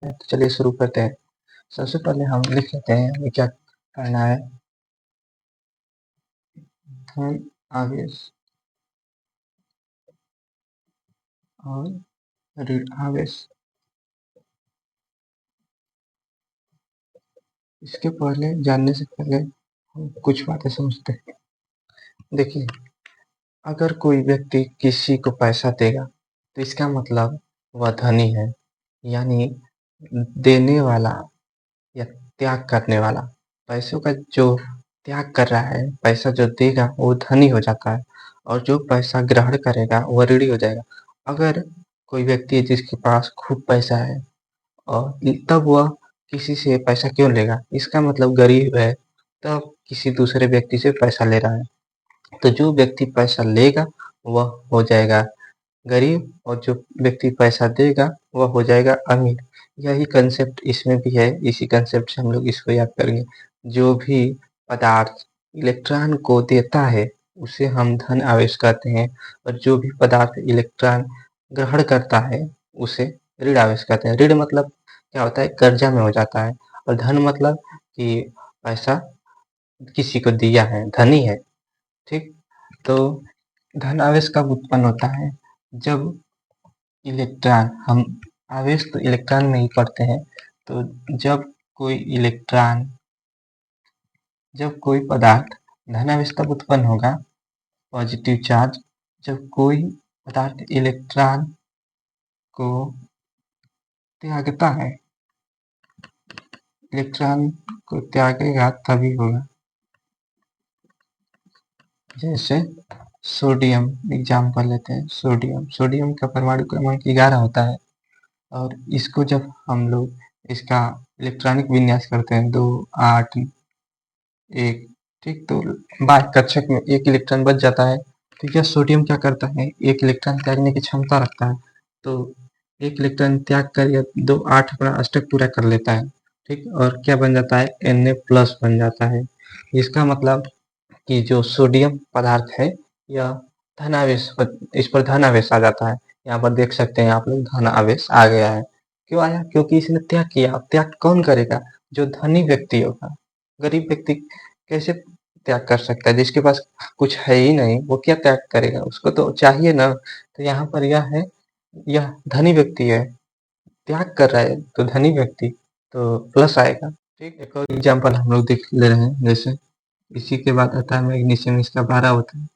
तो चलिए शुरू करते हैं। सबसे पहले हम लिख लेते हैं हमें क्या करना है। धन आवेश और ऋण आवेश। इसके पहले जानने से पहले हम कुछ बातें समझते हैं। देखिए, अगर कोई व्यक्ति किसी को पैसा देगा तो इसका मतलब वह धनी है, यानी देने वाला या त्याग करने वाला। पैसों का जो त्याग कर रहा है, पैसा जो देगा वो धनी हो जाता है, और जो पैसा ग्रहण करेगा वह ऋणी हो जाएगा। अगर कोई व्यक्ति है जिसके पास खूब पैसा है और तब वह किसी से पैसा क्यों लेगा, इसका मतलब गरीब है तब किसी दूसरे व्यक्ति से पैसा ले रहा है। तो जो व्यक्ति पैसा लेगा वह हो जाएगा गरीब, और जो व्यक्ति पैसा देगा वह हो जाएगा अमीर। यही कंसेप्ट इसमें भी है, इसी कंसेप्ट से हम लोग इसको याद करेंगे। जो भी पदार्थ इलेक्ट्रॉन को देता है उसे हम धन आवेश कहते हैं, और जो भी पदार्थ इलेक्ट्रॉन ग्रहण करता है उसे ऋण आवेश कहते हैं। ऋण मतलब क्या होता है, कर्जा में हो जाता है, और धन मतलब कि पैसा किसी को दिया है, धनी है। ठीक, तो धन आवेश कब उत्पन्न होता है, जब इलेक्ट्रॉन, हम आवेश तो इलेक्ट्रॉन में ही पढ़ते हैं। तो जब कोई इलेक्ट्रॉन, जब कोई पदार्थ, धनावेश तब उत्पन्न होगा, पॉजिटिव चार्ज, जब कोई पदार्थ इलेक्ट्रॉन को त्यागता है। इलेक्ट्रॉन को त्यागेगा तभी होगा। जैसे सोडियम एग्जाम्पल लेते हैं। सोडियम का परमाणु क्रमांक 11 होता है, और इसको जब हम लोग इसका इलेक्ट्रॉनिक विन्यास करते हैं 2 8 1, ठीक, तो बाह्य कक्षक में एक इलेक्ट्रॉन बच जाता है। तो यह सोडियम क्या करता है, एक इलेक्ट्रॉन त्यागने की क्षमता रखता है। तो एक इलेक्ट्रॉन त्याग कर यह 2 8 अपना अष्टक पूरा कर लेता है। ठीक, और क्या बन जाता है, Na+ बन जाता है। इसका मतलब कि जो सोडियम पदार्थ है यह धनावेश, इस पर धनावेश आ जाता है। यहाँ पर देख सकते हैं आप लोग, धनावेश आ गया है। क्यों आया, क्योंकि इसने त्याग किया। त्याग कौन करेगा, जो धनी व्यक्ति होगा। गरीब व्यक्ति कैसे त्याग कर सकता है, जिसके पास कुछ है ही नहीं वो क्या त्याग करेगा, उसको तो चाहिए ना। तो यहाँ पर यह है, यह धनी व्यक्ति है, त्याग कर रहा है तो धनी व्यक्ति, तो प्लस आएगा। ठीक, एक और एग्जाम्पल हम लोग देख ले रहे हैं। जैसे इसी के बाद आता है मैग्नीशियम, इसका 12 होता है।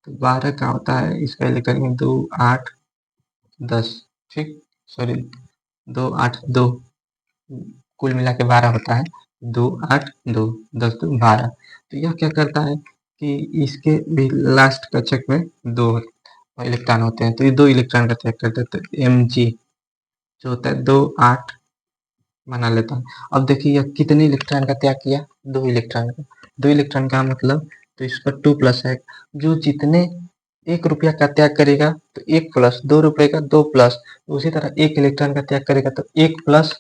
तो 12 का होता है, इसका ले करेंगे 2 8 10। ठीक, सॉरी, 2 8 2, कुल मिला के 12 होता है। 2 8 2 10 2 12। तो यह क्या करता है कि इसके भी लास्ट कक्षक में 2 इलेक्ट्रॉन होते हैं, तो ये 2 इलेक्ट्रॉन का त्याग करते हैं। तो Mg जो होता है 2 8 बना लेता है। अब देखिए यह कितने इलेक्ट्रॉन का त्याग किया, 2 इलेक्ट्रॉन का। 2 इलेक्ट्रॉन का मतलब, तो इस पर 2+ है। जो जितने 1 रुपया का त्याग करेगा तो 1+, 2 रुपये का 2+, उसी तरह 1 इलेक्ट्रॉन का त्याग करेगा तो 1+,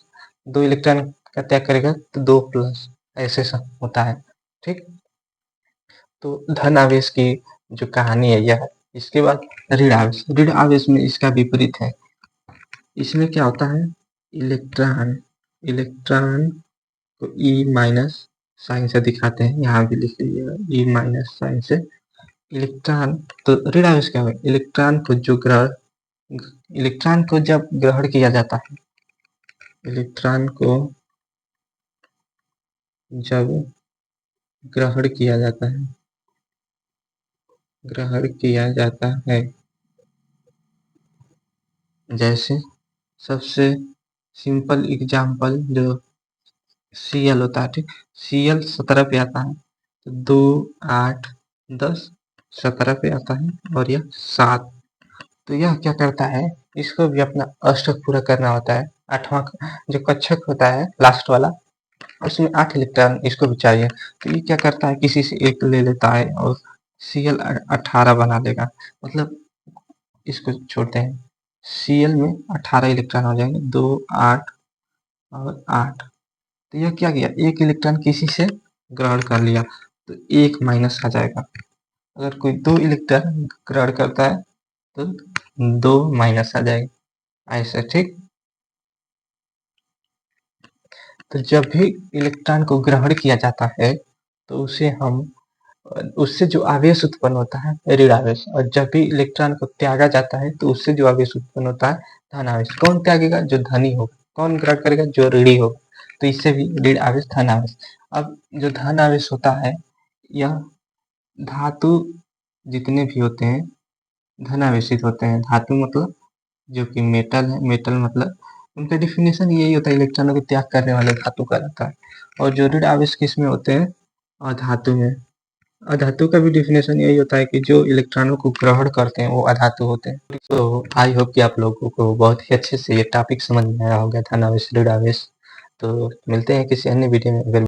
2 इलेक्ट्रॉन का त्याग करेगा तो 2+, ऐसे सब होता है। ठीक, तो धन आवेश की जो कहानी है यह है। इसके बाद ऋण आवेश। ऋण आवेश में इसका विपरीत है। इसमें क्या होता है, इलेक्ट्रॉन इलेक्ट्रॉन को E- साइन से दिखाते हैं, यहाँ भी लिख लीजिएगा E- साइन से। इलेक्ट्रॉन, तो ऋण आवेश क्या है, इलेक्ट्रॉन को जब ग्रहण किया जाता है, इलेक्ट्रॉन को जब ग्रहण किया जाता है, ग्रहण किया जाता है, जैसे सबसे सिंपल एग्जांपल जो Cl होता है। ठीक, Cl 17 पे आता है, तो 2 8 10 17 पे आता है, और यह 7। तो यह क्या करता है, इसको भी अपना अष्टक पूरा करना होता है। 8वां जो कक्षक होता है लास्ट वाला, उसमें 8 इलेक्ट्रॉन इसको भी चाहिए। तो ये क्या करता है, किसी से एक ले लेता है और Cl 18 बना लेगा। मतलब इसको छोड़ते हैं, Cl में 18 इलेक्ट्रॉन हो जाएंगे, 2 8 और 8। तो यह क्या किया, एक इलेक्ट्रॉन किसी से ग्रहण कर लिया, तो 1 माइनस आ जाएगा। अगर कोई 2 इलेक्ट्रॉन ग्रहण करता है तो 2 माइनस आ जाएगा, ऐसे। ठीक, तो जब भी इलेक्ट्रॉन को ग्रहण किया जाता है तो उससे जो आवेश उत्पन्न होता है ऋण आवेश, और जब भी इलेक्ट्रॉन को त्यागा जाता है तो उससे जो आवेश उत्पन्न होता है धन आवेश। कौन त्यागेगा? जो धनी होगा। कौन ग्रहण करेगा? जो ऋणी होगा। तो इससे भी ऋण आवेश धन आवेश। अब जो धन आवेश होता है, यह धातु जितने भी होते हैं धन आवेशित होते हैं। धातु मतलब जो कि मेटल है, मेटल मतलब उनका डिफिनेशन यही होता है, इलेक्ट्रॉनों को त्याग करने वाले धातु का रहता है। और जो ऋण आवेश किसमें होते हैं? अधातु में। अधातु का भी डिफिनेशन यही होता है कि जो इलेक्ट्रॉनों को ग्रहण करते हैं वो अधातु होते हैं। तो आई होप कि आप लोगों को बहुत ही अच्छे से ये टॉपिक समझ में आया होगा, धन आवेश ऋण आवेश। तो मिलते हैं किसी अन्य वीडियो में। अगर